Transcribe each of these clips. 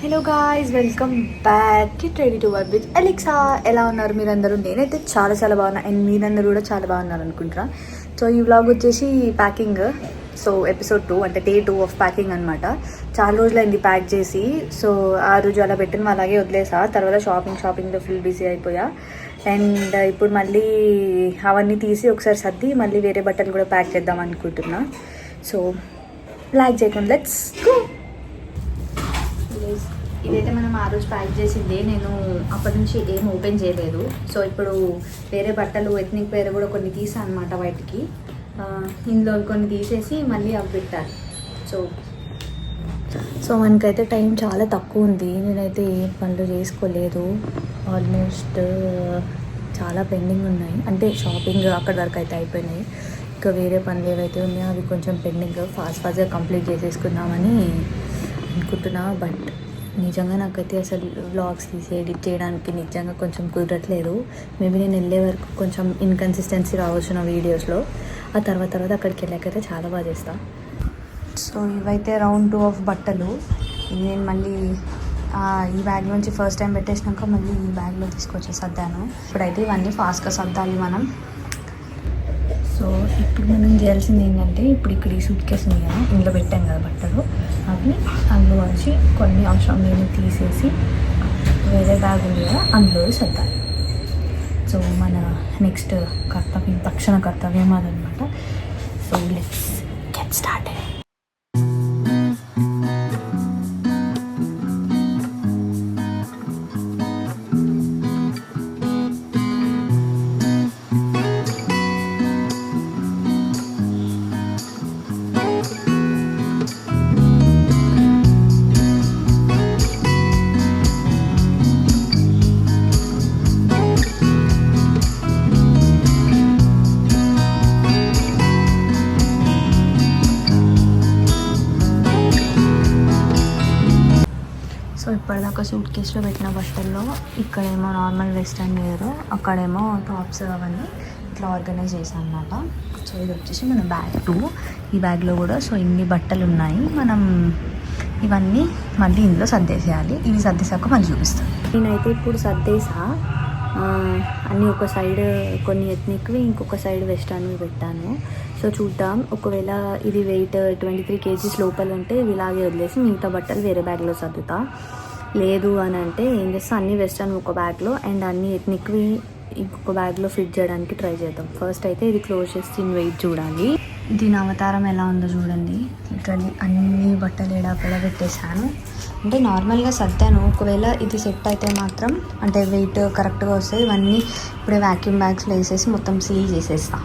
Hello guys, welcome back to ready to work with Alexa. ఎలా ఉన్నారు మీరందరూ? నేనైతే చాలా బాగున్నా అండ్ మీరందరూ కూడా చాలా బాగున్నారు అనుకుంటున్నా. సో ఈ వ్లాగ్ వచ్చేసి ప్యాకింగ్. సో ఎపిసోడ్ 2 అంటే డే 2 ఆఫ్ ప్యాకింగ్ అనమాట. చాలా రోజులైంది ప్యాక్ చేసి. సో ఆ రోజు అలా పెట్టిన అలాగే వదిలేసా. తర్వాత షాపింగ్లో ఫుల్ బిజీ అయిపోయా. అండ్ ఇప్పుడు మళ్ళీ అవన్నీ తీసి ఒకసారి సర్ది మళ్ళీ వేరే బట్టలు కూడా ప్యాక్ చేద్దాం అనుకుంటున్నా. సో ప్యాక్ చేయకుండా లెట్స్ గో. ఇదైతే మనం ఆ రోజు ప్యాక్ చేసిందే. నేను అప్పటి నుంచి ఏం ఓపెన్ చేయలేదు. సో ఇప్పుడు వేరే బట్టలు ఎథ్నిక్ వేరే కూడా కొన్ని తీసాను అనమాట బయటికి. ఇందులో కొన్ని తీసేసి మళ్ళీ అవి పెట్టాలి. సో మనకైతే టైం చాలా తక్కువ ఉంది. నేనైతే ఏ పనులు చేసుకోలేదు. ఆల్మోస్ట్ చాలా పెండింగ్ ఉన్నాయి. అంటే షాపింగ్ అక్కడి వరకు అయితే అయిపోయినాయి. ఇంకా వేరే పనులు ఏవైతే ఉన్నాయో అవి కొంచెం పెండింగ్. ఫాస్ట్గా కంప్లీట్ చేసేసుకుందామని అనుకుంటున్నా. బట్ నిజంగా నాకైతే అసలు వ్లాగ్స్ తీసి ఎడిట్ చేయడానికి నిజంగా కొంచెం కుదరట్లేదు. మేబీ నేను వెళ్ళే వరకు కొంచెం ఇన్కన్సిస్టెన్సీ రావచ్చు నా వీడియోస్లో. ఆ తర్వాత అక్కడికి వెళ్ళాకైతే చాలా బాగా చేస్తాను. సో ఇవైతే రౌండ్ 2 ఆఫ్ బట్టలు. నేను మళ్ళీ ఈ బ్యాగ్ నుంచి ఫస్ట్ టైం పెట్టేసినాక మళ్ళీ ఈ బ్యాగ్లో తీసుకొచ్చి సర్దాను. ఇప్పుడైతే ఇవన్నీ ఫాస్ట్గా సర్దాలి మనం. సో ఇప్పుడు మనం చేయాల్సింది ఏంటంటే, ఇప్పుడు ఇక్కడ ఈ సూట్ కేసు ఉంది కదా, ఇందులో పెట్టాం కదా బట్టలు, అవి అందులో వచ్చి కొన్ని అవసరం లేని తీసేసి వేరే బ్యాగ్ ఉంది కదా అందులో సర్దాలి. సో మన నెక్స్ట్ కర్తవ్యం, తక్షణ కర్తవ్యం అదనమాట. So let's get started. So ఇప్పటిదాకా సూట్ కేసులో పెట్టిన బట్టల్లో ఇక్కడేమో నార్మల్ వెస్టర్న్ వేర్, అక్కడేమో టాప్స్ అవన్నీ ఇట్లా ఆర్గనైజ్ చేసాం అనమాట. సో ఇది వచ్చేసి మన బ్యాగ్ 2. ఈ బ్యాగ్లో కూడా సో ఇన్ని బట్టలు ఉన్నాయి. మనం ఇవన్నీ మళ్ళీ ఇందులో సర్దేసేయాలి. ఇవి సర్దేశాక మళ్ళీ చూపిస్తాను. నేనైతే ఇప్పుడు సర్దేసా అన్నీ. ఒక సైడ్ కొన్ని ఎథ్నిక్వి, ఇంకొక సైడ్ వెస్టర్న్వి పెట్టాను. సో చూద్దాం, ఒకవేళ ఇది వెయిట్ 23 kgs లోపల ఉంటే ఇలాగే వదిలేసి మిగతా బట్టలు వేరే బ్యాగ్లో సర్దుతా. లేదు అని అంటే ఏం చేస్తా, అన్ని వెస్టర్న్ ఒక బ్యాగ్లో అండ్ అన్ని ఎథ్నిక్వి ఇంకొక బ్యాగ్లో ఫిట్ చేయడానికి ట్రై చేద్దాం. ఫస్ట్ అయితే ఇది క్లోజ్ చేసి దీని వెయిట్ చూడాలి. దీని అవతారం ఎలా ఉందో చూడండి. లిటరల్లీ అన్ని బట్టలు ఎడాపెడ పెట్టేశాను. అంటే నార్మల్గా సర్దాను. ఒకవేళ ఇది సెట్ అయితే మాత్రం, అంటే వెయిట్ కరెక్ట్గా వస్తే ఇవన్నీ ఇప్పుడే వ్యాక్యూమ్ బ్యాగ్స్లో వేసేసి మొత్తం సీల్ చేసేస్తా.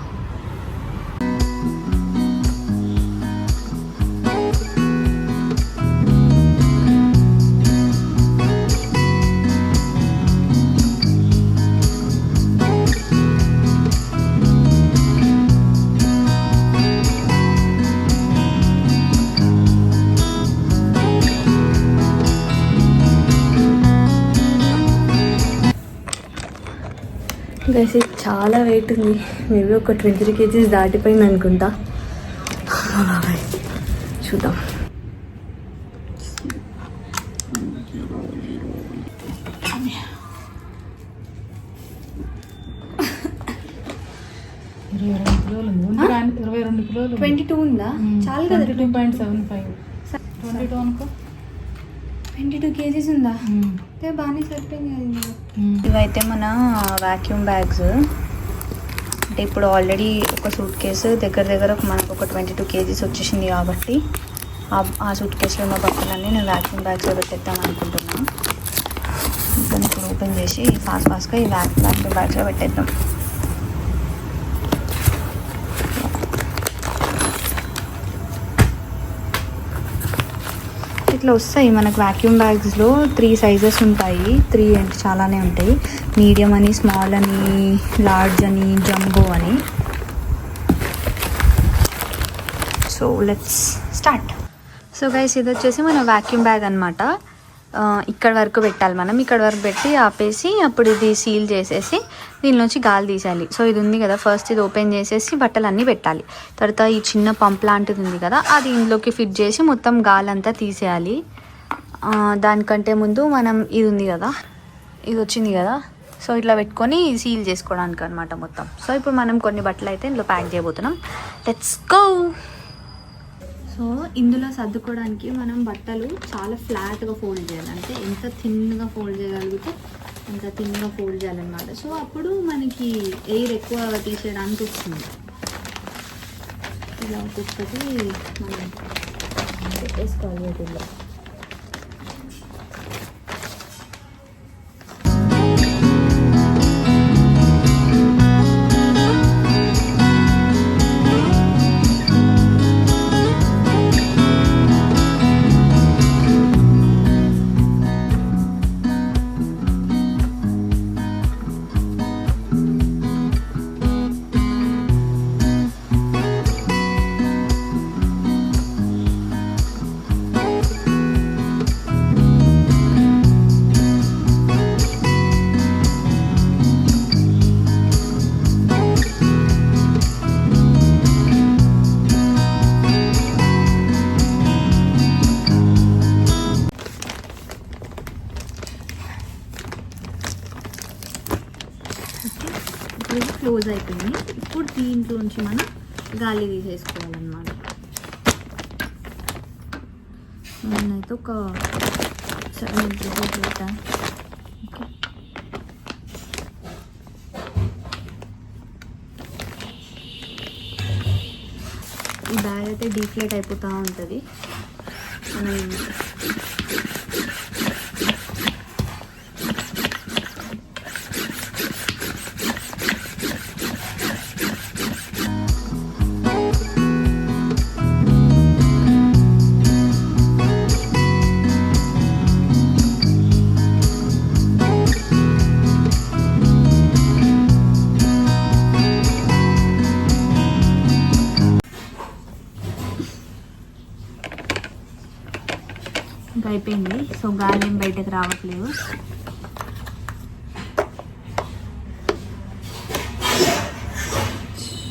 గైస్ చాలా వెయిట్ ఉంది. మేబీ ఒక 23 kgs దాటిపోయింది అనుకుంటా. చూద్దాం. ఇరవై రెండు కిలోలు 22 ఉందా? చాలా కదా. 22.75 22 అనుకో. 22 kgs ఉందా? బాగానే సరిపోయింది. ఇవైతే మన వ్యాక్యూమ్ బ్యాగ్స్. అంటే ఇప్పుడు ఆల్రెడీ ఒక సూట్ కేసు దగ్గర మనకు ఒక 22 kgs వచ్చేసింది కాబట్టి ఆ సూట్ కేసులో ఉన్న బట్టలన్నీ నేను వ్యాక్యూమ్ బ్యాగ్స్లో పెట్టేద్దాం అనుకుంటున్నాను. దాన్ని ఇప్పుడు ఓపెన్ చేసి ఫాస్ట్గా ఈ వ్యాక్యూమ్ బ్యాగ్స్లో పెట్టేద్దాం. ఇట్లా వస్తాయి మనకు వ్యాక్యూమ్ బ్యాగ్స్లో 3 సైజెస్ ఉంటాయి. 3 అంటే చాలానే ఉంటాయి. మీడియం అని, స్మాల్ అని, లార్జ్ అని, జంబో అని. So let's start. So guys ఇది వచ్చేసి మన వ్యాక్యూమ్ బ్యాగ్ అనమాట. ఇక్కడ వరకు పెట్టాలి మనం. ఇక్కడ వరకు పెట్టి ఆపేసి అప్పుడు ఇది సీల్ చేసేసి దీనిలోంచి గాలి తీసేయాలి. సో ఇది ఉంది కదా, ఫస్ట్ ఇది ఓపెన్ చేసేసి బట్టలు అన్నీ పెట్టాలి. తర్వాత ఈ చిన్న పంప్ లాంటిది ఉంది కదా, అది ఇందులోకి ఫిట్ చేసి మొత్తం గాలి అంతా తీసేయాలి. దానికంటే ముందు మనం ఇది ఉంది కదా, ఇది వచ్చింది కదా, సో ఇట్లా పెట్టుకొని సీల్ చేసుకోవడానికి అనమాట మొత్తం. సో ఇప్పుడు మనం కొన్ని బట్టలు అయితే ఇందులో ప్యాక్ చేయబోతున్నాం. Let's go. సో ఇందులో సర్దుకోవడానికి మనం బట్టలు చాలా ఫ్లాట్గా ఫోల్డ్ చేయాలి, అంటే ఎంత థిన్గా ఫోల్డ్ చేయగలిగితే అంత థిన్గా ఫోల్డ్ చేయాలన్నమాట. సో అప్పుడు మనకి ఎయిర్ ఎక్కువ తీసేయడానికి వస్తుంది. ఇలా ఒక్కొక్కటి మనం పెట్టేసుకోవాలి వీటిల్లో. క్లోజ్ అయిపోయింది. ఇప్పుడు దీంట్లోంచి మనం గాలి తీసేసుకోవాలన్నమాట. నేనైతే ఒక 7 పెట్టాను. ఓకే, ఈ బ్యాగ్ అయితే డీఫ్లేట్ అయిపోతూ ఉంటుంది. మనం ఇంకా అయిపోయింది. సో గాలి ఏం బయటకు రావట్లేదు.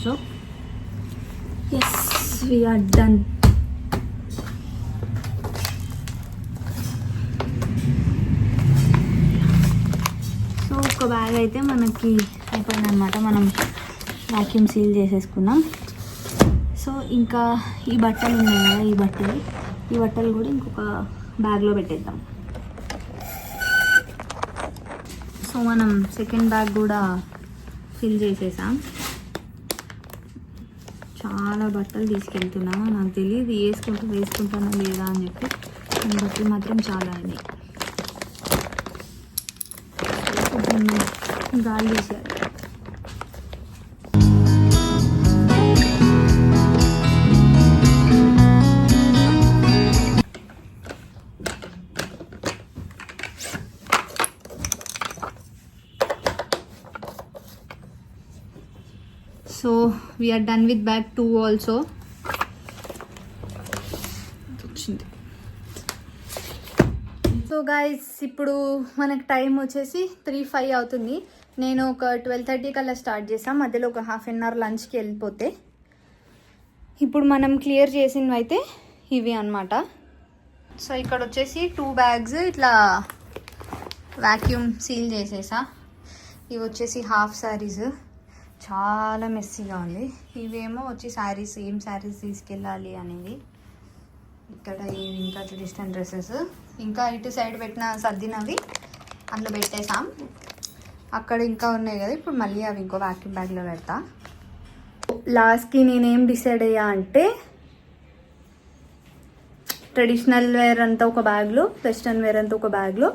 So yes, we are done. సో ఒక బ్యాగ్ అయితే మనకి అయిపోయిందనమాట. మనం వాక్యూమ్ సీల్ చేసేసుకున్నాం. సో ఇంకా ఈ బట్టలు ఉన్నాయి కదా, ఈ బట్టలు కూడా ఇంకొక బ్యాగ్లో పెట్టేద్దాం. సో మనం సెకండ్ బ్యాగ్ కూడా ఫిల్ చేసేసాం. చాలా బట్టలు తీసుకెళ్తున్నా, నాకు తెలియదు వేసుకుంటానా లేదా అని చెప్పి. ఈ బట్టలు మాత్రం చాలా అయినాయి. గాలి తీసేయాలి. So we are done with bag 2 also. వచ్చింది. సో గైస్ ఇప్పుడు మనకు టైం వచ్చేసి 3:05 అవుతుంది. నేను ఒక 12:30 కల్లా స్టార్ట్ చేసాం. మధ్యలో ఒక ½ అన్ అవర్ లంచ్కి వెళ్ళిపోతే ఇప్పుడు మనం క్లియర్ చేసినవి అయితే ఇవి అన్నమాట. సో ఇక్కడ వచ్చేసి 2 బ్యాగ్స్ ఇట్లా వాక్యూమ్ సీల్ చేసేసా. ఇవి వచ్చేసి హాఫ్ శారీస్, చాలా మెస్సీగా ఉంది. ఇవేమో వచ్చి శారీస్, ఏం శారీస్ తీసుకెళ్ళాలి అనేది. ఇక్కడ ఇవి ఇంకా ట్రెడిషనల్ డ్రెస్సెస్. ఇంకా ఇటు సైడ్ పెట్టిన సర్దినవి అందులో పెట్టేసాం. అక్కడ ఇంకా ఉన్నాయి కదా, ఇప్పుడు మళ్ళీ అవి ఇంకో వాక్యూమ్ బ్యాగ్లో పెడతా. లాస్ట్కి నేనేం డిసైడ్ అయ్యా అంటే ట్రెడిషనల్ వేర్ అంతా ఒక బ్యాగ్లో, వెస్ట్రన్ వేర్ అంతా ఒక బ్యాగ్లో.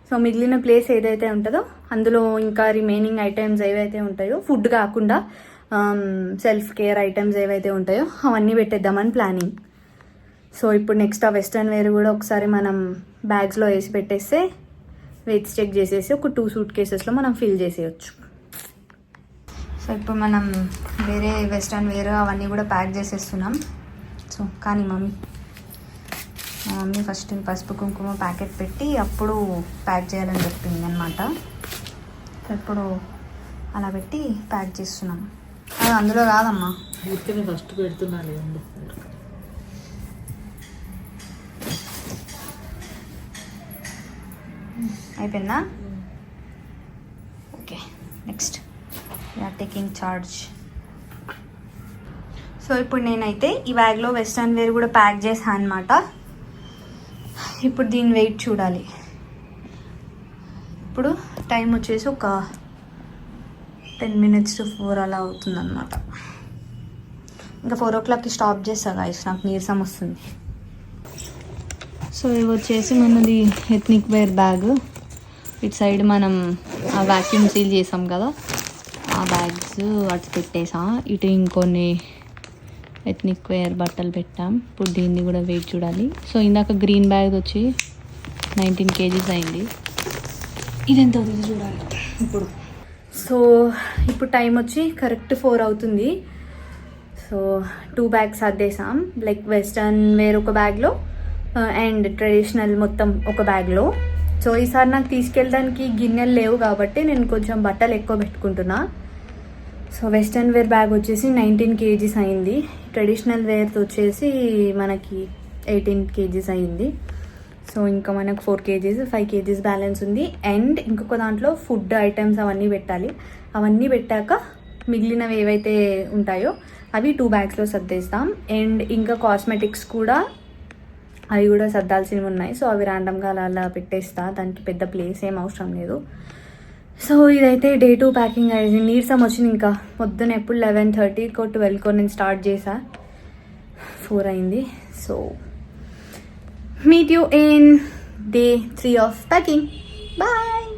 సో మిగిలిన ప్లేస్ ఏదైతే ఉంటుందో అందులో ఇంకా రిమైనింగ్ ఐటమ్స్ ఏవైతే ఉంటాయో, ఫుడ్ కాకుండా సెల్ఫ్ కేర్ ఐటమ్స్ ఏవైతే ఉంటాయో అవన్నీ పెట్టేద్దామని ప్లానింగ్. సో ఇప్పుడు నెక్స్ట్ ఆ వెస్ట్రన్ వేర్ కూడా ఒకసారి మనం బ్యాగ్స్లో వేసి పెట్టేస్తే వెయిట్స్ చెక్ చేసేసి ఒక 2 సూట్ కేసెస్లో మనం ఫిల్ చేసేయచ్చు. సో ఇప్పుడు మనం వేరే వెస్ట్రన్ వేర్ అవన్నీ కూడా ప్యాక్ చేసేస్తున్నాం. సో కానీ మా మమ్మీ ఫస్ట్ పసుపు కుంకుమ ప్యాకెట్ పెట్టి అప్పుడు ప్యాక్ చేయాలని చెప్పింది అనమాట. ఇప్పుడు అలా పెట్టి ప్యాక్ చేస్తున్నాం. అది అందులో కాదమ్మా, ఫస్ట్ పెడుతున్నాను. అయిపోయిందా? Okay, next we are taking charge. So ఇప్పుడు నేనైతే ఈ బ్యాగ్లో వెస్ట్రన్ వేర్ కూడా ప్యాక్ చేశాను అనమాట. ఇప్పుడు దీని వెయిట్ చూడాలి. ఇప్పుడు టైం వచ్చేసి ఒక 10 minutes to 4 అలా అవుతుందన్నమాట. ఇంకా 4 o'clockకి స్టాప్ చేస్తా గాయస్, నాకు నీరసం వస్తుంది. సో ఇవి వచ్చేసి మనది ఎథ్నిక్ వేర్ బ్యాగ్. ఇటు సైడ్ మనం ఆ వ్యాక్యూమ్ సీల్ చేసాం కదా, ఆ బ్యాగ్స్ అటు పెట్టేసా. ఇటు ఇంకొన్ని ఎథ్నిక్ వేర్ బట్టలు పెట్టాం. ఇప్పుడు దీన్ని కూడా వెయిట్ చూడాలి. సో ఇందాక గ్రీన్ బ్యాగ్ వచ్చి 19 kgs అయింది. ఇది ఎంత అవుతుంది చూడాలి ఇప్పుడు. సో ఇప్పుడు టైం వచ్చి కరెక్ట్ 4 అవుతుంది. సో 2 bags సర్దేశాం, లైక్ వెస్టర్న్ వేర్ ఒక బ్యాగ్లో అండ్ ట్రెడిషనల్ మొత్తం ఒక బ్యాగ్లో. సో ఈసారి నాకు తీసుకెళ్ళడానికి గిన్నెలు లేవు కాబట్టి నేను కొంచెం బట్టలు ఎక్కువ పెట్టుకుంటున్నా. సో వెస్టర్న్ వేర్ బ్యాగ్ వచ్చేసి 19 kgs అయింది. ట్రెడిషనల్ వేర్తో వచ్చేసి మనకి 18 kgs అయింది. సో ఇంకా మనకు 4 kgs 5 kgs బ్యాలెన్స్ ఉంది. అండ్ ఇంకొక దాంట్లో ఫుడ్ ఐటమ్స్ అవన్నీ పెట్టాలి. అవన్నీ పెట్టాక మిగిలినవి ఏవైతే ఉంటాయో అవి 2 bagsలో సర్దేస్తాం. అండ్ ఇంకా కాస్మెటిక్స్ కూడా అవి కూడా సర్దాల్సినవి ఉన్నాయి. సో అవి ర్యాండమ్గా అలా పెట్టేస్తా, దానికి పెద్ద ప్లేస్ ఏం అవసరం లేదు. సో ఇదైతే డే 2 ప్యాకింగ్ అయింది. నీరసం వచ్చింది. ఇంకా పొద్దున ఎప్పుడు 11:30 12 నేను స్టార్ట్ చేసా, 4 అయింది. So meet you in day 3 of packing. Bye.